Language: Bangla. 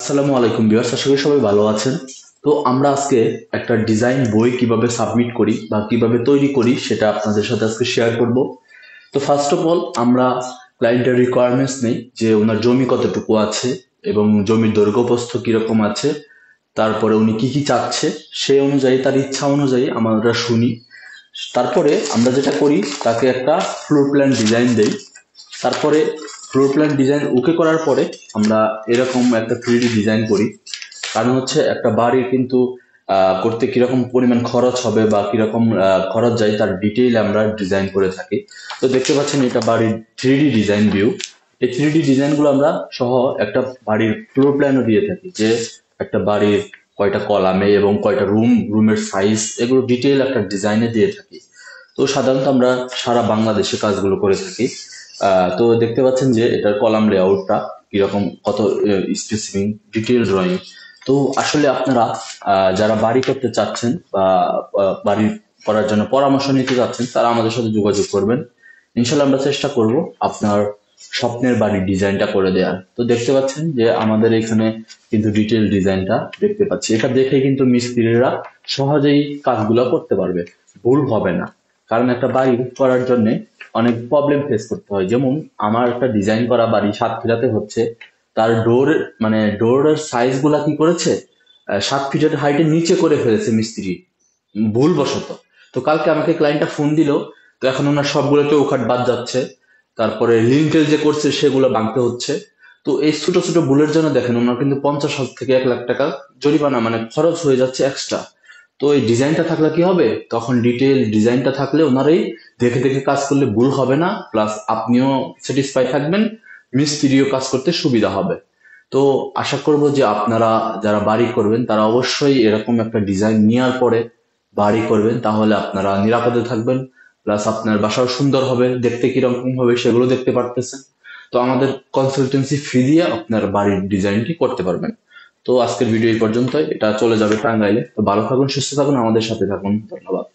আসসালামু আলাইকুম ভিউয়ার্স, আশা করি সবাই ভালো আছেন। তো আমরা আজকে একটা ডিজাইন বই কিভাবে সাবমিট করি বা কিভাবে তৈরি করি সেটা আপনাদের সাথে আজকে শেয়ার করব। তো ফার্স্ট অফ অল আমরা ক্লায়েন্টের রিকোয়ারমেন্টস নেই যে ওনার জমি কতটুকু আছে এবং জমির দৈর্ঘ্য প্রস্থ কিরকম আছে, তারপরে উনি কি কি চাচ্ছে সেই অনুযায়ী তার ইচ্ছা অনুযায়ী আমরা শুনি। তারপরে আমরা যেটা করি তাকে একটা ফ্লোর প্ল্যান ডিজাইন দেই। তারপরে ফ্লোর প্ল্যান ডিজাইন ওকে করার পরে আমরা এরকম একটা 3D ডিজাইন করি। কারণ হচ্ছে একটা বাড়ির কিন্তু করতে কিরকম পরিমাণ খরচ হবে বা কিরকম খরচ যায় তার ডিটেইল আমরা ডিজাইন করে থাকি। তো দেখতে পাচ্ছেন এটা বাড়ির 3D ডিজাইন ভিউ। এই 3D ডিজাইনগুলো আমরা সহ একটা বাড়ির ফ্লোর প্ল্যানও দিয়ে থাকি, যে একটা বাড়ির কয়টা কলামে এবং কয়টা রুমের সাইজ, এগুলো ডিটেইল একটা ডিজাইনে দিয়ে থাকি। তো সাধারণত আমরা সারা বাংলাদেশে কাজগুলো করে থাকি। তো দেখতে পাচ্ছেন যে এটার কলাম লেআউটটা কিরকম, কত স্পেসিফিক ডিটেল ড্রয়িং। তো আসলে আপনারা যারা বাড়ি করতে চাচ্ছেন বা বাড়ি করার জন্য পরামর্শ নিতে চাচ্ছেন তারা আমাদের সাথে যোগাযোগ করবেন। ইনশাল্লাহ আমরা চেষ্টা করব আপনার স্বপ্নের বাড়ির ডিজাইনটা করে দেওয়ার। তো দেখতে পাচ্ছেন যে আমাদের এখানে কিন্তু ডিটেল ডিজাইনটা দেখতে পাচ্ছি, এটা দেখে কিন্তু মিস্ত্রিরা সহজেই কাজগুলো করতে পারবে, ভুল হবে না। কারণ একটা বাড়ি করার জন্য অনেক প্রবলেম ফেস করতে হয়। যেমন আমার একটা ডিজাইন করা বাড়ি সাতক্ষীরাতে হচ্ছে, তার ডোরের সাইজ গুলা কি করেছে, 7 ফিটের হাইটের নিচে করে ফেলেছে মিস্ত্রি ভুলবশত। তো কালকে আমাকে ক্লায়েন্টটা ফোন দিল, তো এখন ওনার সবগুলোতে ওখাট বাদ যাচ্ছে, তারপরে লিঙ্টেল যে করছে সেগুলো ভাঙতে হচ্ছে। তো এই ছোট ছোট ভুলের জন্য দেখেন ওনার কিন্তু 50,000 থেকে 1 লাখ টাকা জরিমানা মানে খরচ হয়ে যাচ্ছে এক্সট্রা। তো এই ডিজাইনটা থাকলে কি হবে, তখন ডিটেল ডিজাইনটা থাকলে ওনারাই দেখে দেখে কাজ করলে ভুল হবে না, প্লাস আপনিও স্যাটিসফাই থাকবেন, মিস্ত্রিও কাজ করতে সুবিধা হবে। তো আশা করব যে আপনারা যারা বাড়ি করবেন তারা অবশ্যই এরকম একটা ডিজাইন নেওয়ার পরে বাড়ি করবেন, তাহলে আপনারা নিরাপদে থাকবেন, প্লাস আপনার বাসাও সুন্দর হবে, দেখতে কিরকম হবে সেগুলো দেখতে পারতেছেন। তো আমাদের কনসালটেন্সি ফি দিয়ে আপনার বাড়ির ডিজাইনটি করতে পারবেন। তো আজকের ভিডিও এই পর্যন্তই, এটা চলে যাবে টাঙ্গাইলে। তো ভালো থাকুন, সুস্থ থাকুন, আমাদের সাথে থাকুন। ধন্যবাদ।